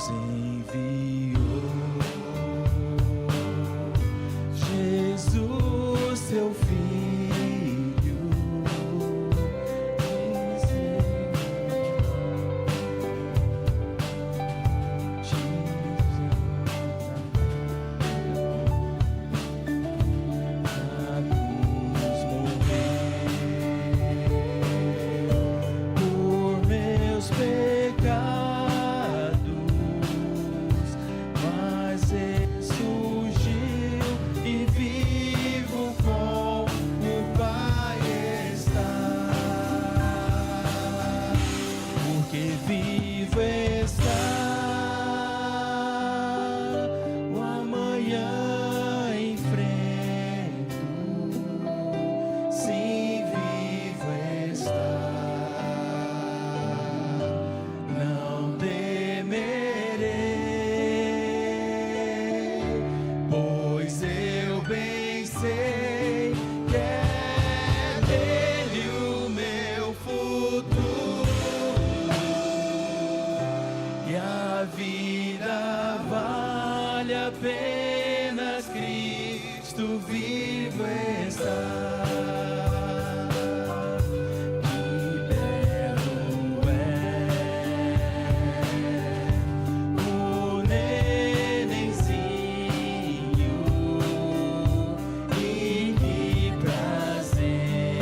enviou Jesus, seu Filho, por meus pecados, mas ele surgiu e vivo com o Pai está, porque vivo está o amanhã enfrento, sim, vivo está, não temerei, pois eu bem sei que é dele o meu futuro, e a vida vale a pena, Cristo vivo está. Que belo é o nenenzinho, e que prazer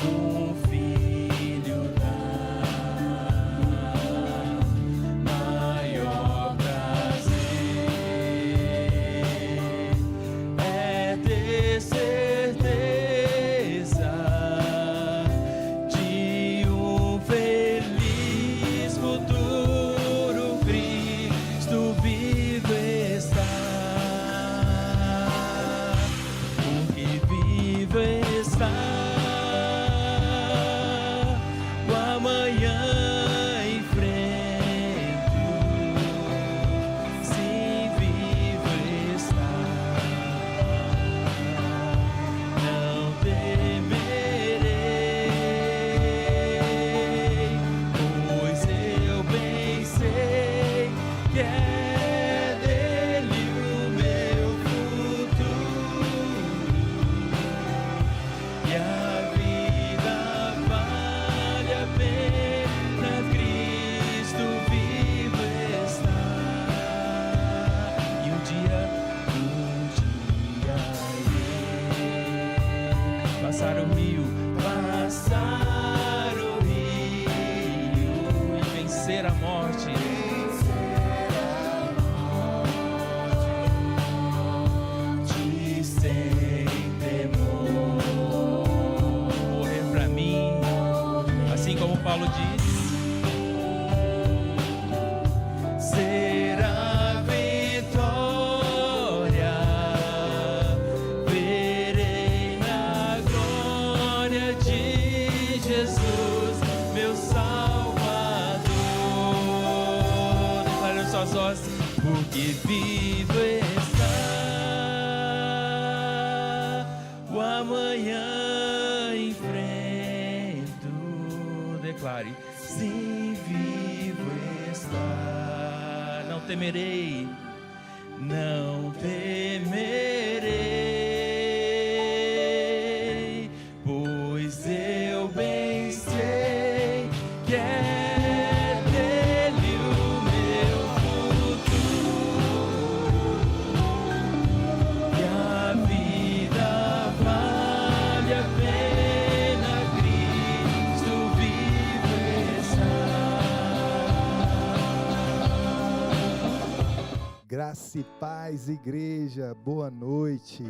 um filho dá, maior prazer é ter certeza de um feliz futuro, Cristo vivo está, porque vivo está o amanhã enfrento, sim, vivo está, não temerei, pois eu bem sei que é dele o meu futuro, e a vida vale a pena, Cristo vivo está, e um dia irei passar o rio e vencer a morte. Sem temor, morrer pra mim, assim como Paulo diz, será vitória, verei na glória de Jesus, meu Salvador. Declarando suas vozes, porque vivo está o amanhã enfrento. Declare, sim, vivo está, não temerei, não temerei, pois eu bem sei que é dele o meu futuro, e a vida vale a pena, Cristo vivo está. Graça e paz, igreja, boa noite.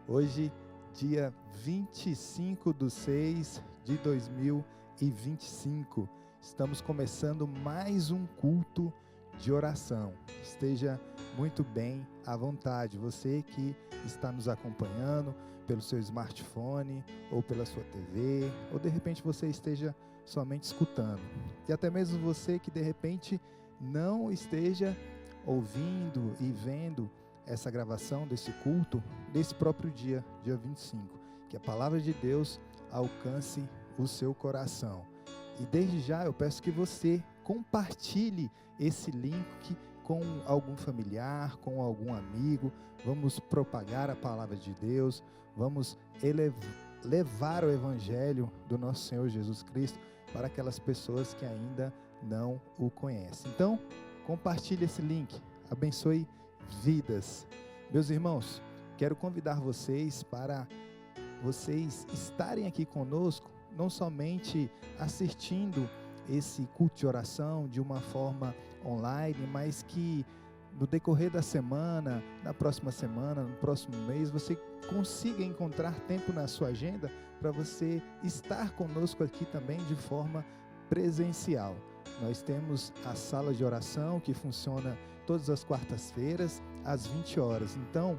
Hoje, dia 25/6/2025, estamos começando mais um culto de oração. Esteja muito bem à vontade, você que está nos acompanhando pelo seu smartphone ou pela sua TV, ou de repente você esteja somente escutando, e até mesmo você que de repente não esteja ouvindo e vendo essa gravação desse culto, desse próprio dia 25, que a palavra de Deus alcance o seu coração. E desde já eu peço que você compartilhe esse link com algum familiar, com algum amigo. Vamos propagar a palavra de Deus, vamos levar o evangelho do nosso Senhor Jesus Cristo para aquelas pessoas que ainda não o conhecem. Então, compartilhe esse link, abençoe vidas. Meus irmãos, quero convidar vocês para vocês estarem aqui conosco, não somente assistindo esse culto de oração de uma forma online, mas que no decorrer da semana, na próxima semana, no próximo mês, você consiga encontrar tempo na sua agenda para você estar conosco aqui também de forma presencial. Nós temos a sala de oração que funciona todas as quartas-feiras, às 20 horas. Então,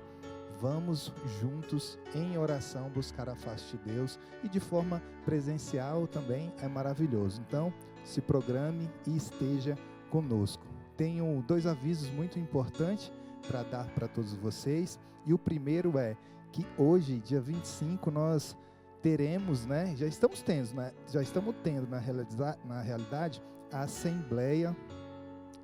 vamos juntos em oração buscar a face de Deus, e de forma presencial também é maravilhoso. Então, se programe e esteja conosco. Tenho 2 avisos muito importantes para dar para todos vocês, e o primeiro é que hoje, dia 25, nós teremos, já estamos tendo na realidade a assembleia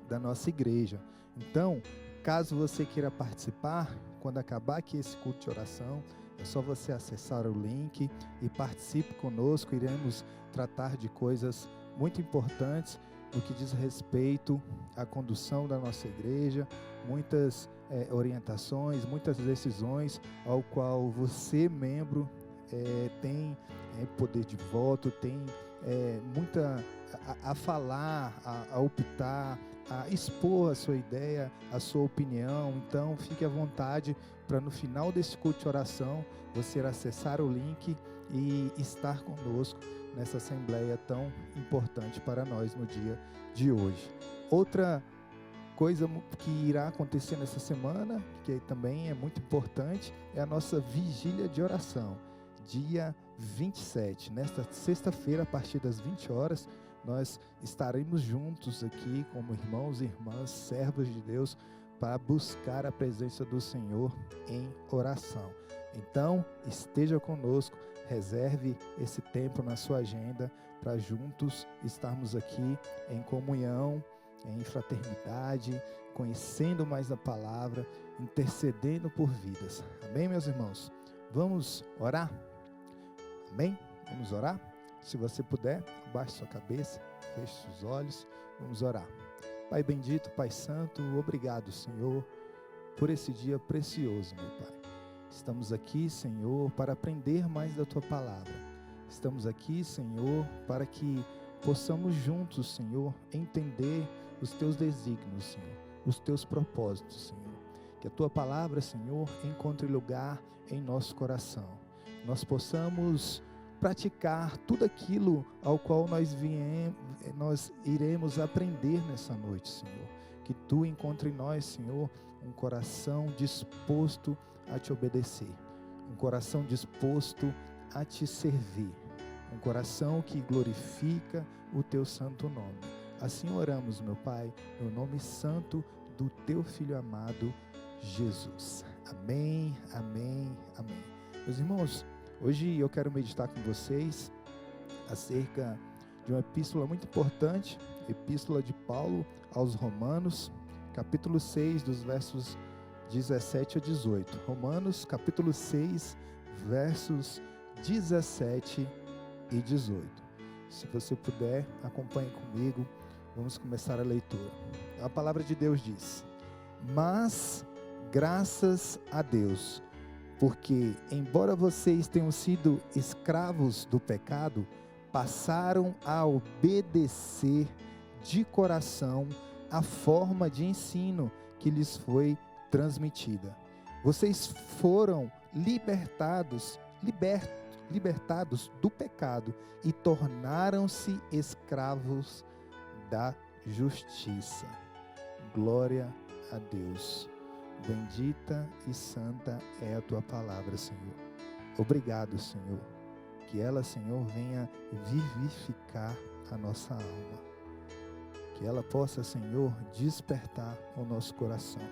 da nossa igreja. Então, caso você queira participar, quando acabar aqui esse culto de oração, é só você acessar o link e participe conosco. Iremos tratar de coisas muito importantes no que diz respeito à condução da nossa igreja, muitas orientações, muitas decisões ao qual você, membro, tem poder de voto, tem muita a falar, a optar, a expor a sua ideia, a sua opinião. Então, fique à vontade para no final desse culto de oração, você acessar o link e estar conosco nessa assembleia tão importante para nós no dia de hoje. Outra coisa que irá acontecer nessa semana, que também é muito importante, é a nossa vigília de oração. Dia 27, nesta sexta-feira, a partir das 20 horas, nós estaremos juntos aqui como irmãos e irmãs, servos de Deus, para buscar a presença do Senhor em oração. Então, esteja conosco, reserve esse tempo na sua agenda para juntos estarmos aqui em comunhão, em fraternidade, conhecendo mais a palavra, intercedendo por vidas. Amém, meus irmãos? Vamos orar? Amém? Vamos orar? Se você puder, abaixe sua cabeça, feche seus olhos, vamos orar. Pai bendito, Pai santo, obrigado, Senhor, por esse dia precioso, meu Pai. Estamos aqui, Senhor, para aprender mais da Tua palavra. Estamos aqui, Senhor, para que possamos juntos, Senhor, entender os Teus desígnios, Senhor, os Teus propósitos, Senhor. Que a Tua palavra, Senhor, encontre lugar em nosso coração. Nós possamos praticar tudo aquilo ao qual nós iremos aprender nessa noite, Senhor. Que Tu encontre em nós, Senhor, um coração disposto a Te obedecer, um coração disposto a Te servir, um coração que glorifica o Teu santo nome. Assim oramos, meu Pai, no nome santo do Teu Filho amado, Jesus. Amém, amém, amém. Meus irmãos, hoje eu quero meditar com vocês acerca de uma epístola muito importante, epístola de Paulo aos Romanos, capítulo 6, dos versos 17 a 18. Romanos, capítulo 6, versos 17 e 18. Se você puder, acompanhe comigo, vamos começar a leitura. A palavra de Deus diz: mas, graças a Deus, porque, embora vocês tenham sido escravos do pecado, passaram a obedecer de coração a forma de ensino que lhes foi transmitida. Vocês foram libertados do pecado e tornaram-se escravos da justiça. Glória a Deus. Bendita e santa é a Tua palavra, Senhor. Obrigado, Senhor. Que ela, Senhor, venha vivificar a nossa alma. Que ela possa, Senhor, despertar o nosso coração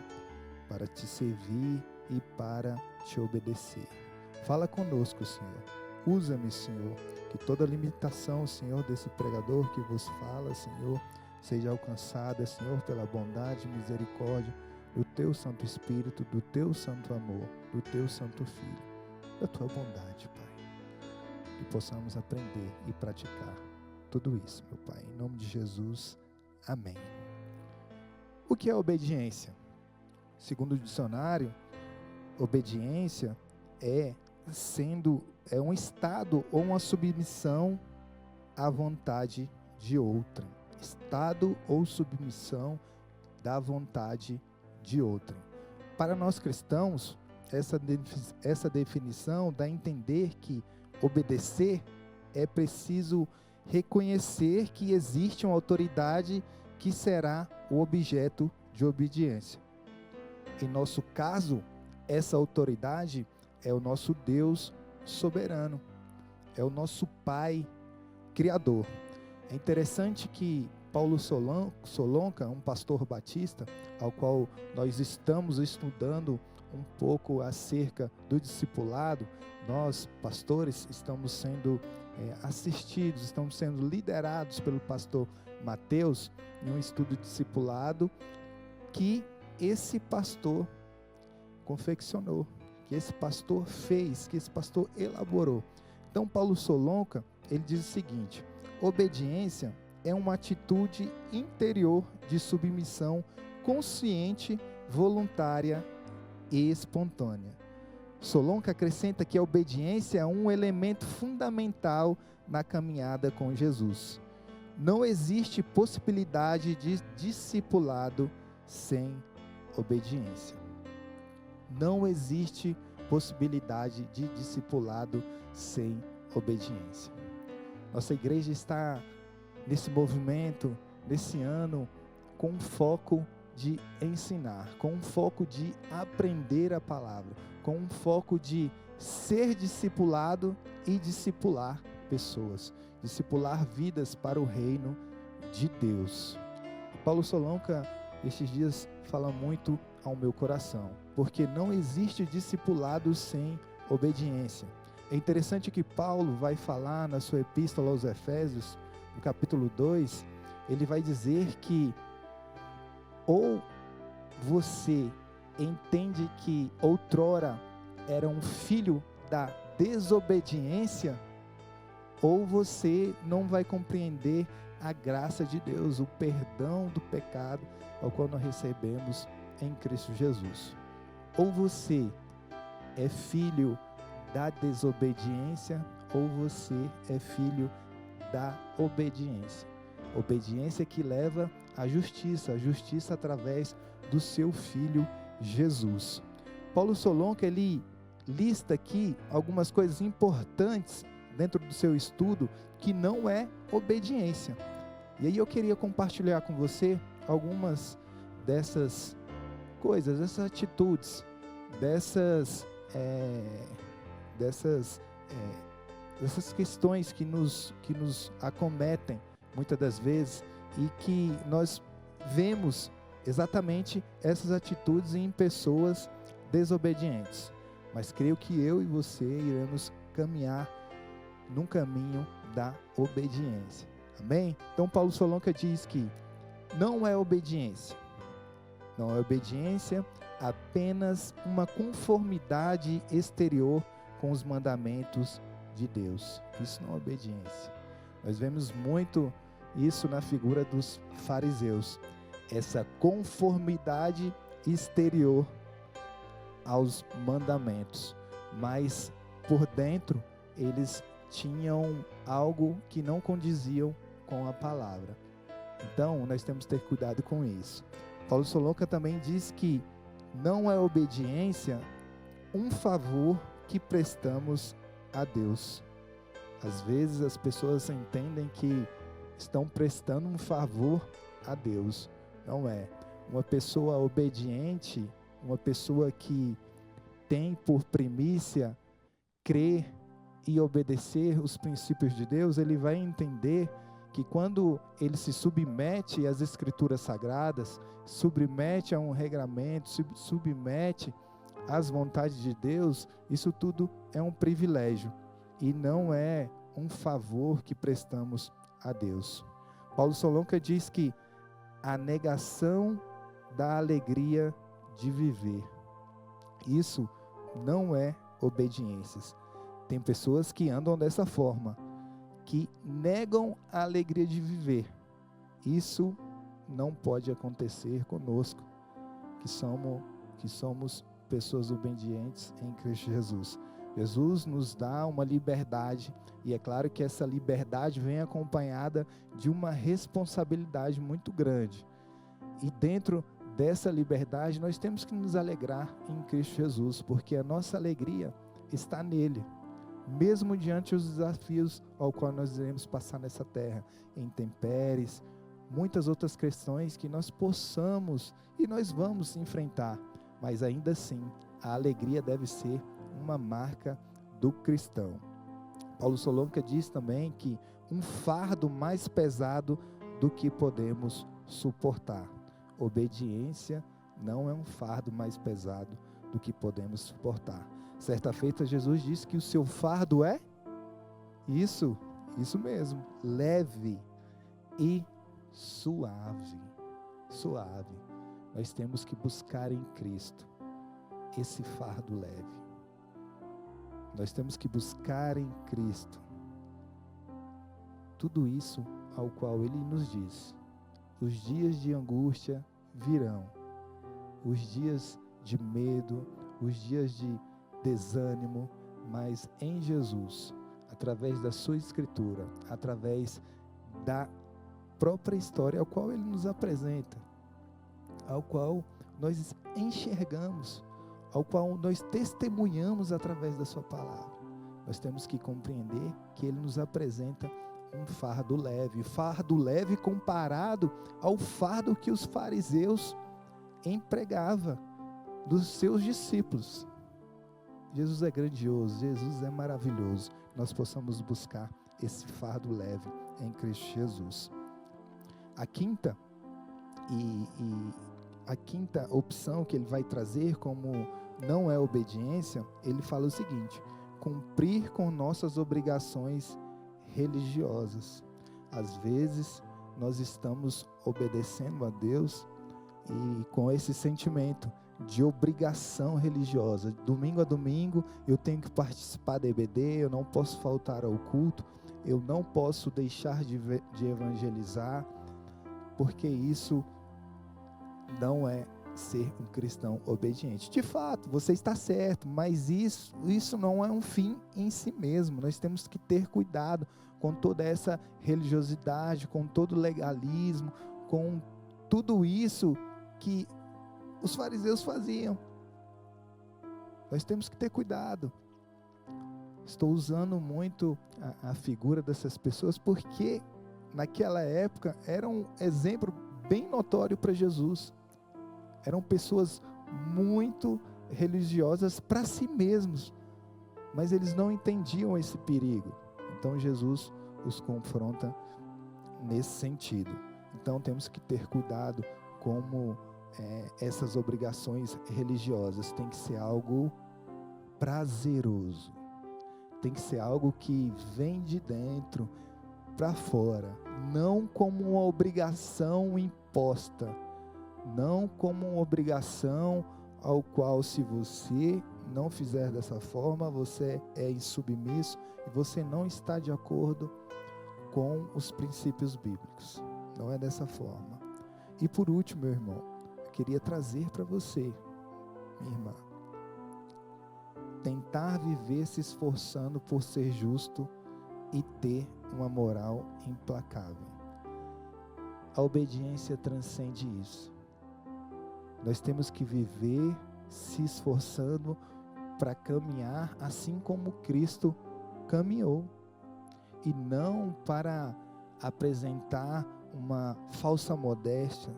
para Te servir e para Te obedecer. Fala conosco, Senhor. Usa-me, Senhor. Que toda limitação, Senhor, desse pregador que vos fala, Senhor, seja alcançada, Senhor, pela bondade e misericórdia do Teu Santo Espírito, do Teu Santo Amor, do Teu Santo Filho, da Tua bondade, Pai. Que possamos aprender e praticar tudo isso, meu Pai. Em nome de Jesus, amém. O que é obediência? Segundo o dicionário, obediência é um estado ou uma submissão à vontade de outrem. Estado ou submissão da vontade de outrem. Para nós cristãos, essa definição dá a entender que obedecer é preciso reconhecer que existe uma autoridade que será o objeto de obediência. Em nosso caso, essa autoridade é o nosso Deus soberano, é o nosso Pai Criador. É interessante que Paulo Solonca, um pastor batista, ao qual nós estamos estudando um pouco acerca do discipulado, nós, pastores, estamos sendo assistidos, estamos sendo liderados pelo pastor Mateus em um estudo de discipulado que esse pastor confeccionou, que esse pastor fez, que esse pastor elaborou. Então, Paulo Solonca, ele diz o seguinte: obediência é uma atitude interior de submissão consciente, voluntária e espontânea. Solonca acrescenta que a obediência é um elemento fundamental na caminhada com Jesus. Não existe possibilidade de discipulado sem obediência. Não existe possibilidade de discipulado sem obediência. Nossa igreja está nesse movimento, nesse ano, com um foco de ensinar, com um foco de aprender a palavra, com um foco de ser discipulado e discipular pessoas, discipular vidas para o reino de Deus. Paulo Solonca, estes dias, fala muito ao meu coração, porque não existe discipulado sem obediência. É interessante que Paulo vai falar na sua epístola aos Efésios, no capítulo 2, ele vai dizer que ou você entende que outrora era um filho da desobediência, ou você não vai compreender a graça de Deus, o perdão do pecado ao qual nós recebemos em Cristo Jesus. Ou você é filho da desobediência, ou você é filho da obediência. Obediência que leva à justiça, a justiça através do seu Filho Jesus. Paulo Solonca, ele lista aqui algumas coisas importantes dentro do seu estudo que não é obediência. E aí eu queria compartilhar com você algumas dessas coisas, dessas atitudes, dessas questões que nos acometem muitas das vezes e que nós vemos exatamente essas atitudes em pessoas desobedientes. Mas creio que eu e você iremos caminhar num caminho da obediência. Amém? Então Paulo Solonca diz que não é obediência apenas uma conformidade exterior com os mandamentos de Deus. Isso não é obediência. Nós vemos muito isso na figura dos fariseus, essa conformidade exterior aos mandamentos, mas por dentro eles tinham algo que não condiziam com a palavra. Então nós temos que ter cuidado com isso. Paulo Solonca também diz que não é obediência um favor que prestamos a Deus. Às vezes as pessoas entendem que estão prestando um favor a Deus. Não é. Uma pessoa obediente, uma pessoa que tem por primícia crer e obedecer os princípios de Deus, ele vai entender que quando ele se submete às escrituras sagradas, submete a um regramento, submete às vontades de Deus, isso tudo é um privilégio e não é um favor que prestamos a Deus. Paulo Solonca diz que a negação da alegria de viver. Isso não é obediência. Tem pessoas que andam dessa forma, que negam a alegria de viver. Isso não pode acontecer conosco, que somos pessoas obedientes em Cristo Jesus. Jesus nos dá uma liberdade, e é claro que essa liberdade vem acompanhada de uma responsabilidade muito grande. E dentro dessa liberdade nós temos que nos alegrar em Cristo Jesus, porque a nossa alegria está nele, mesmo diante dos desafios ao qual nós iremos passar nessa terra, intempéries, muitas outras questões que nós possamos e nós vamos enfrentar, mas ainda assim a alegria deve ser uma marca do cristão. Paulo Solonca diz também que um fardo mais pesado do que podemos suportar. Obediência não é um fardo mais pesado do que podemos suportar. Certa feita Jesus disse que o seu fardo é isso mesmo, leve e suave. Nós temos que buscar em Cristo esse fardo leve. Nós temos que buscar em Cristo tudo isso ao qual Ele nos diz. Os dias de angústia virão, os dias de medo, os dias de desânimo, mas em Jesus, através da sua Escritura, através da própria história ao qual Ele nos apresenta, ao qual nós enxergamos, ao qual nós testemunhamos através da sua palavra. Nós temos que compreender que Ele nos apresenta um fardo leve comparado ao fardo que os fariseus empregavam dos seus discípulos. Jesus é grandioso, Jesus é maravilhoso. Nós possamos buscar esse fardo leve em Cristo Jesus. A quinta opção que ele vai trazer como não é obediência, ele fala o seguinte: cumprir com nossas obrigações religiosas. Às vezes nós estamos obedecendo a Deus e com esse sentimento de obrigação religiosa. Domingo a domingo eu tenho que participar da EBD, eu não posso faltar ao culto, eu não posso deixar de evangelizar, porque isso não é ser um cristão obediente. De fato, você está certo, mas isso não é um fim em si mesmo. Nós temos que ter cuidado com toda essa religiosidade, com todo o legalismo, com tudo isso que os fariseus faziam. Nós temos que ter cuidado. Estou usando muito a figura dessas pessoas porque naquela época era um exemplo bem notório para Jesus. Eram pessoas muito religiosas para si mesmos, mas eles não entendiam esse perigo. Então Jesus os confronta nesse sentido. Então temos que ter cuidado como essas obrigações religiosas tem que ser algo prazeroso, tem que ser algo que vem de dentro para fora, não como uma obrigação imposta, não como uma obrigação ao qual, se você não fizer dessa forma, você é insubmisso e você não está de acordo com os princípios bíblicos. Não é dessa forma. E por último, meu irmão, eu queria trazer para você, minha irmã, tentar viver se esforçando por ser justo e ter uma moral implacável. A obediência transcende isso. Nós temos que viver se esforçando para caminhar assim como Cristo caminhou, e não para apresentar uma falsa modéstia,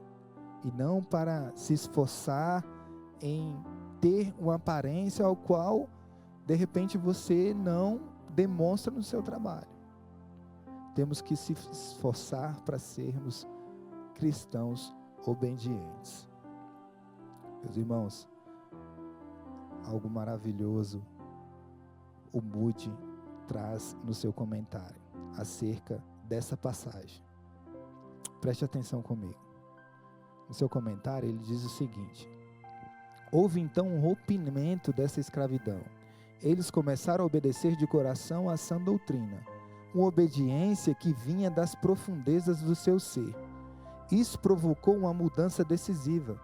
e não para se esforçar em ter uma aparência ao qual de repente você não demonstra no seu trabalho. Temos que se esforçar para sermos cristãos obedientes. Meus irmãos, algo maravilhoso o Moody traz no seu comentário acerca dessa passagem. Preste atenção comigo. no seu comentário, ele diz o seguinte: houve então um rompimento dessa escravidão. Eles começaram a obedecer de coração à sã doutrina, uma obediência que vinha das profundezas do seu ser. Isso provocou uma mudança decisiva.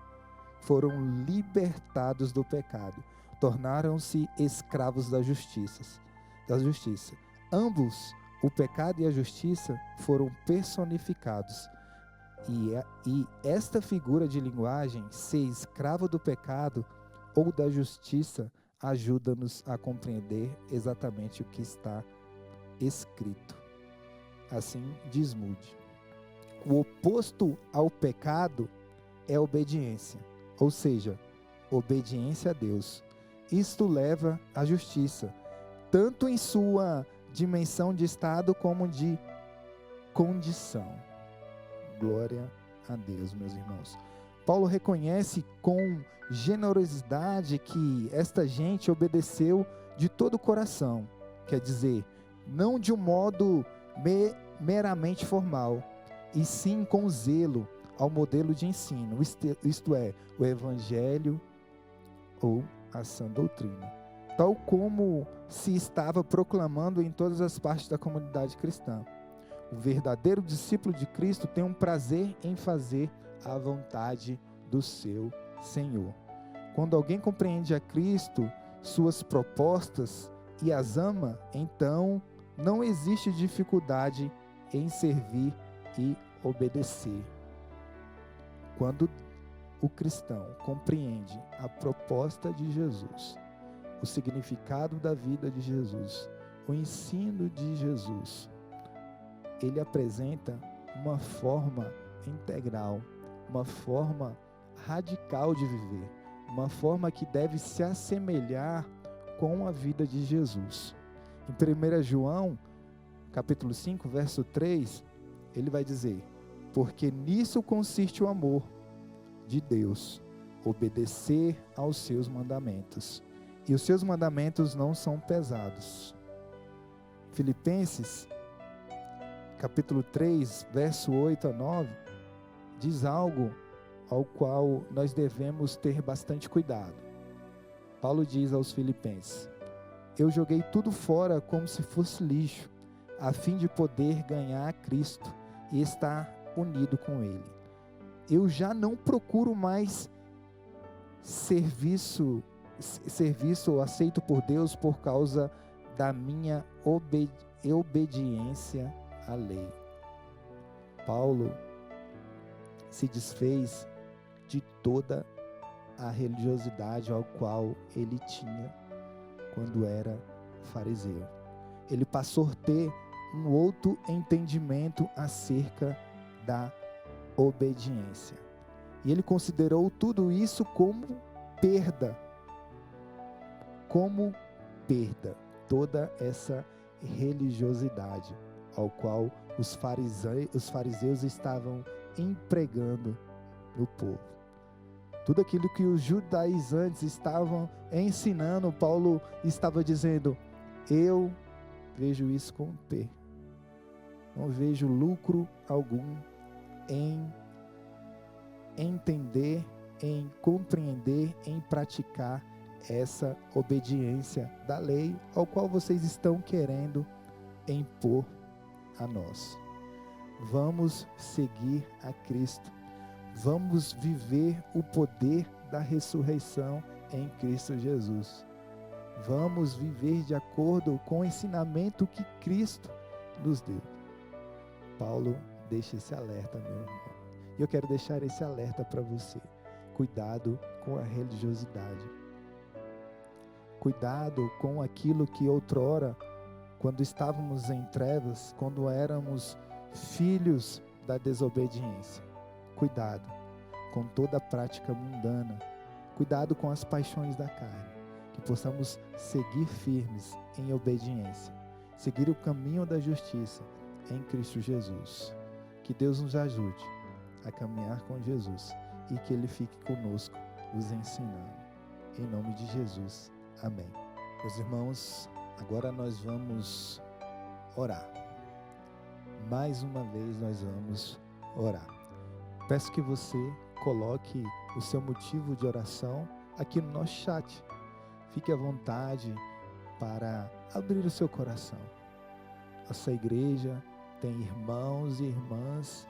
Foram libertados do pecado, tornaram-se escravos da justiça. Ambos, o pecado e a justiça, foram personificados. E esta figura de linguagem, ser escravo do pecado ou da justiça, ajuda-nos a compreender exatamente o que está escrito. Assim diz Moody. O oposto ao pecado é obediência, ou seja, obediência a Deus. Isto leva à justiça, tanto em sua dimensão de estado como de condição. Glória a Deus, meus irmãos. Paulo reconhece com generosidade que esta gente obedeceu de todo o coração, quer dizer, não de um modo meramente formal, e sim com zelo ao modelo de ensino, isto é, o Evangelho ou a sã doutrina, tal como se estava proclamando em todas as partes da comunidade cristã. O verdadeiro discípulo de Cristo tem um prazer em fazer a vontade do seu Senhor. Quando alguém compreende a Cristo, suas propostas e as ama, então não existe dificuldade em servir e obedecer. Quando o cristão compreende a proposta de Jesus, o significado da vida de Jesus, o ensino de Jesus, ele apresenta uma forma integral, uma forma radical de viver, uma forma que deve se assemelhar com a vida de Jesus. Em 1 João, capítulo 5, verso 3, ele vai dizer: porque nisso consiste o amor de Deus, obedecer aos seus mandamentos. E os seus mandamentos não são pesados. Filipenses, capítulo 3, verso 8 a 9, diz algo ao qual nós devemos ter bastante cuidado. Paulo diz aos filipenses: eu joguei tudo fora como se fosse lixo, a fim de poder ganhar a Cristo e estar unido com Ele. Eu já não procuro mais serviço aceito por Deus por causa da minha obediência à lei. Paulo se desfez de toda a religiosidade ao qual ele tinha quando era fariseu. Ele passou a ter um outro entendimento acerca da obediência. E ele considerou tudo isso como perda. Toda essa religiosidade ao qual os fariseus estavam empregando no povo. Tudo aquilo que os judaizantes estavam ensinando, Paulo estava dizendo: eu vejo isso como perda. Não vejo lucro algum em entender, em compreender, em praticar essa obediência da lei ao qual vocês estão querendo impor a nós. Vamos seguir a Cristo. Vamos viver o poder da ressurreição em Cristo Jesus. Vamos viver de acordo com o ensinamento que Cristo nos deu. Paulo deixa esse alerta, meu irmão. E eu quero deixar esse alerta para você. Cuidado com a religiosidade. Cuidado com aquilo que outrora, quando estávamos em trevas, quando éramos filhos da desobediência. Cuidado com toda a prática mundana. Cuidado com as paixões da carne. Que possamos seguir firmes em obediência. Seguir o caminho da justiça em Cristo Jesus. Que Deus nos ajude a caminhar com Jesus e que Ele fique conosco, nos ensinando. Em nome de Jesus. Amém. Meus irmãos, agora nós vamos orar. Mais uma vez nós vamos orar. Peço que você coloque o seu motivo de oração aqui no nosso chat. Fique à vontade para abrir o seu coração. Nossa igreja tem irmãos e irmãs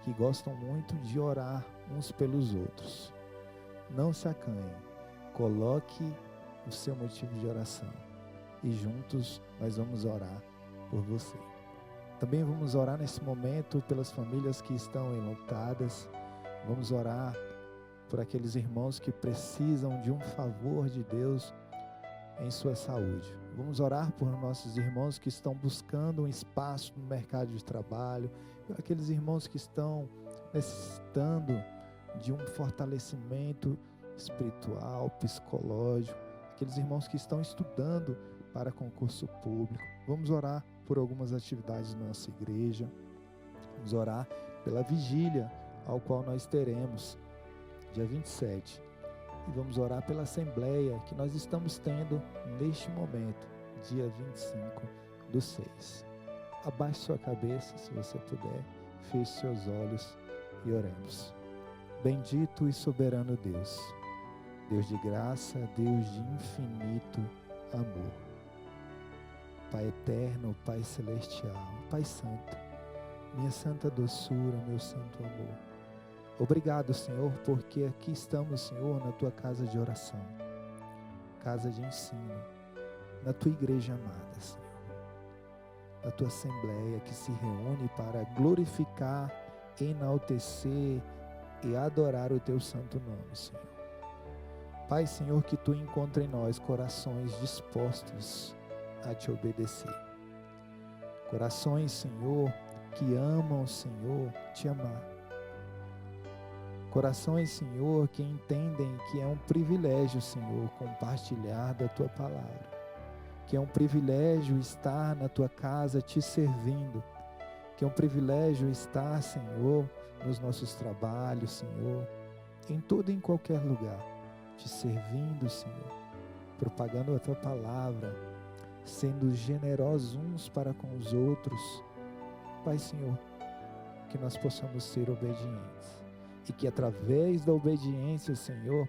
que gostam muito de orar uns pelos outros. Não se acanhe, coloque o seu motivo de oração e juntos nós vamos orar por você. Também vamos orar nesse momento pelas famílias que estão enlutadas. Vamos orar por aqueles irmãos que precisam de um favor de Deus em sua saúde. Vamos orar por nossos irmãos que estão buscando um espaço no mercado de trabalho, por aqueles irmãos que estão necessitando de um fortalecimento espiritual, psicológico, aqueles irmãos que estão estudando para concurso público. Vamos orar por algumas atividades da nossa igreja. Vamos orar pela vigília ao qual nós teremos dia 27. E vamos orar pela assembleia que nós estamos tendo neste momento, dia 25/6. Abaixe sua cabeça, se você puder, feche seus olhos e oremos. Bendito e soberano Deus, Deus de graça, Deus de infinito amor, Pai eterno, Pai celestial, Pai santo, minha santa doçura, meu santo amor. Obrigado, Senhor, porque aqui estamos, Senhor, na Tua casa de oração, casa de ensino, na Tua igreja amada, Senhor, na Tua assembleia que se reúne para glorificar, enaltecer e adorar o Teu santo nome, Senhor. Pai, Senhor, que Tu encontre em nós corações dispostos a Te obedecer. Corações, Senhor, que amam, Senhor, Te amar. Corações, Senhor, que entendem que é um privilégio, Senhor, compartilhar da Tua palavra. Que é um privilégio estar na Tua casa Te servindo. Que é um privilégio estar, Senhor, nos nossos trabalhos, Senhor, em todo e em qualquer lugar, Te servindo, Senhor, propagando a Tua palavra, sendo generosos uns para com os outros. Pai, Senhor, que nós possamos ser obedientes e que através da obediência, Senhor,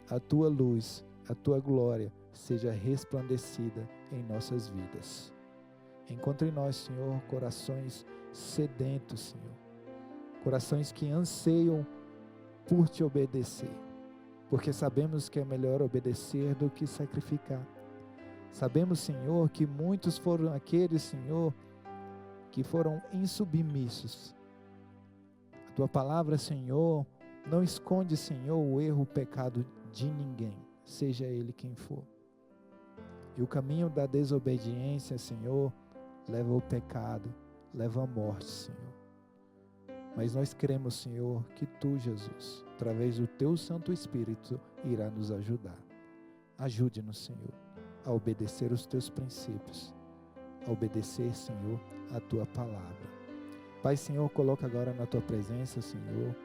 a Tua luz, a Tua glória seja resplandecida em nossas vidas. Encontre em nós, Senhor, corações sedentos, Senhor, corações que anseiam por Te obedecer, porque sabemos que é melhor obedecer do que sacrificar. Sabemos, Senhor, que muitos foram aqueles, Senhor, que foram insubmissos. A Tua palavra, Senhor, não esconde, Senhor, o erro, o pecado de ninguém, seja ele quem for. E o caminho da desobediência, Senhor, leva ao pecado, leva à morte, Senhor. Mas nós cremos, Senhor, que Tu, Jesus, através do Teu Santo Espírito, irá nos ajudar. Ajude-nos, Senhor, a obedecer os Teus princípios, a obedecer, Senhor, a Tua palavra. Pai, Senhor, coloca agora na Tua presença, Senhor,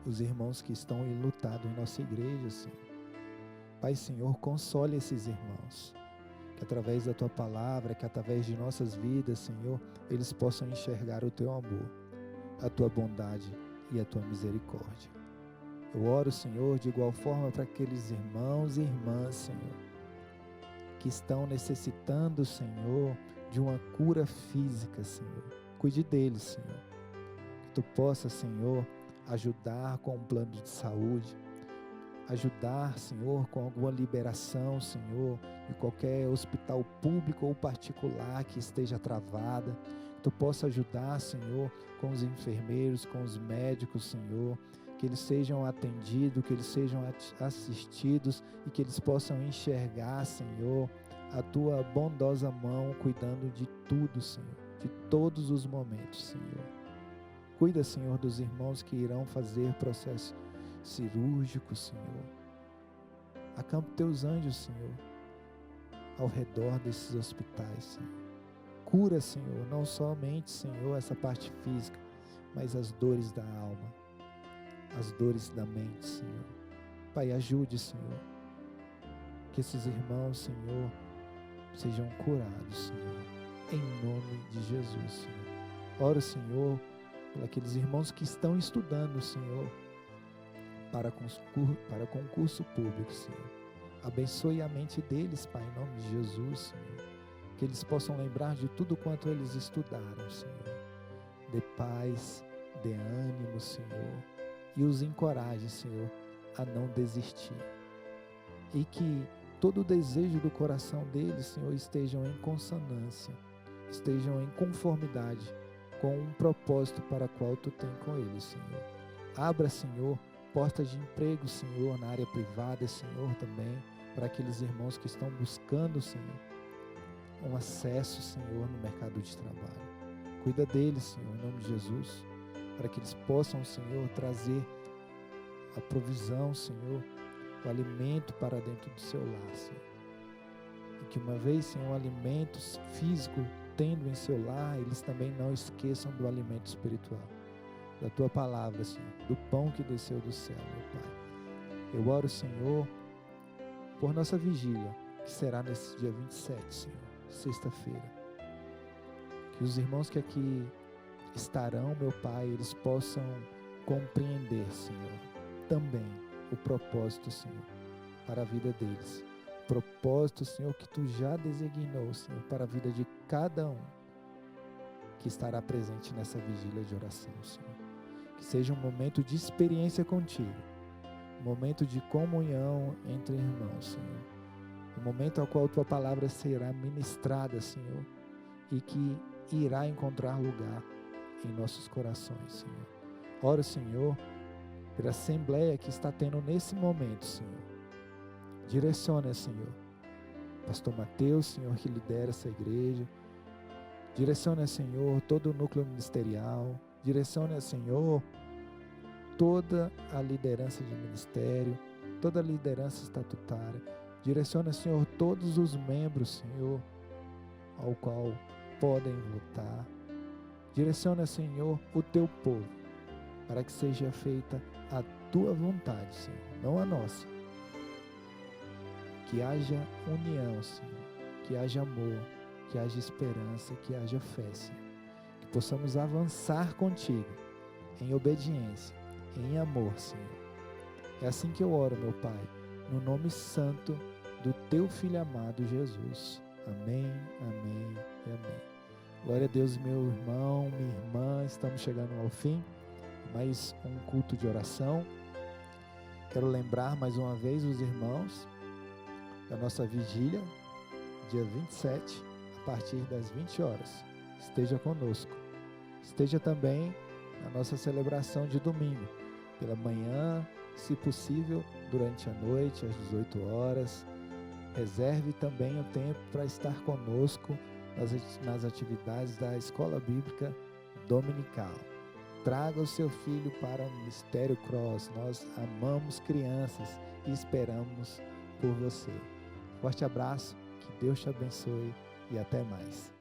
os irmãos que estão enlutados em nossa igreja, Senhor. Pai, Senhor, console esses irmãos, que através da Tua palavra, que através de nossas vidas, Senhor, eles possam enxergar o Teu amor, a Tua bondade e a Tua misericórdia. Eu oro, Senhor, de igual forma para aqueles irmãos e irmãs, Senhor, que estão necessitando, Senhor, de uma cura física, Senhor. Cuide deles, Senhor. Que Tu possa, Senhor, ajudar com um plano de saúde, ajudar, Senhor, com alguma liberação, Senhor, de qualquer hospital público ou particular que esteja travada. Que Tu possa ajudar, Senhor, com os enfermeiros, com os médicos, Senhor, que eles sejam atendidos, que eles sejam assistidos e que eles possam enxergar, Senhor, a Tua bondosa mão cuidando de tudo, Senhor, de todos os momentos, Senhor. Cuida, Senhor, dos irmãos que irão fazer processo cirúrgico, Senhor. Acampa Teus anjos, Senhor, ao redor desses hospitais, Senhor. Cura, Senhor, não somente, Senhor, essa parte física, mas as dores da alma, as dores da mente, Senhor. Pai, ajude, Senhor, que esses irmãos, Senhor, sejam curados, Senhor, em nome de Jesus, Senhor. Oro, Senhor, por aqueles irmãos que estão estudando, Senhor, para concurso público, Senhor. Abençoe a mente deles, Pai, em nome de Jesus, Senhor. Que eles possam lembrar de tudo quanto eles estudaram, Senhor. Dê paz, dê ânimo, Senhor. E os encoraje, Senhor, a não desistir. E que todo o desejo do coração deles, Senhor, estejam em consonância, estejam em conformidade com um propósito para o qual Tu tem com eles, Senhor. Abra, Senhor, portas de emprego, Senhor, na área privada, Senhor, também, para aqueles irmãos que estão buscando, Senhor, um acesso, Senhor, no mercado de trabalho. Cuida deles, Senhor, em nome de Jesus, para que eles possam, Senhor, trazer a provisão, Senhor, o alimento para dentro do seu lar, Senhor. E que uma vez, Senhor, o alimento físico tendo em seu lar, eles também não esqueçam do alimento espiritual, da Tua palavra, Senhor, do pão que desceu do céu, meu Pai. Eu oro, Senhor, por nossa vigília, que será nesse dia 27, Senhor, sexta-feira. Que os irmãos que aqui estarão, meu Pai, eles possam compreender, Senhor, também o propósito, Senhor, para a vida deles. Propósito, Senhor, que Tu já designou, Senhor, para a vida de cada um que estará presente nessa vigília de oração, Senhor. Que seja um momento de experiência contigo, um momento de comunhão entre irmãos, Senhor. Um momento ao qual Tua palavra será ministrada, Senhor, e que irá encontrar lugar em nossos corações, Senhor. Oro, Senhor, pela assembleia que está tendo nesse momento, Senhor. Direciona, Senhor, Pastor Mateus, Senhor, que lidera essa igreja. Direciona, Senhor, todo o núcleo ministerial. Direciona, Senhor, toda a liderança de ministério, toda a liderança estatutária. Direciona, Senhor, todos os membros, Senhor, ao qual podem votar. Direciona, Senhor, o Teu povo, para que seja feita a Tua vontade, Senhor, não a nossa. Que haja união, Senhor, que haja amor, que haja esperança, que haja fé, Senhor. Que possamos avançar contigo em obediência, em amor, Senhor. É assim que eu oro, meu Pai, no nome santo do Teu Filho amado Jesus. Amém, amém e amém. Glória a Deus, meu irmão, minha irmã, estamos chegando ao fim. Mais um culto de oração. Quero lembrar mais uma vez os irmãos da nossa vigília, dia 27, a partir das 20 horas. Esteja conosco. Esteja também na nossa celebração de domingo, pela manhã, se possível, durante a noite, às 18 horas. Reserve também o tempo para estar conosco nas atividades da Escola Bíblica Dominical. Traga o seu filho para o Ministério Cross. Nós amamos crianças e esperamos por você. Forte abraço, que Deus te abençoe e até mais.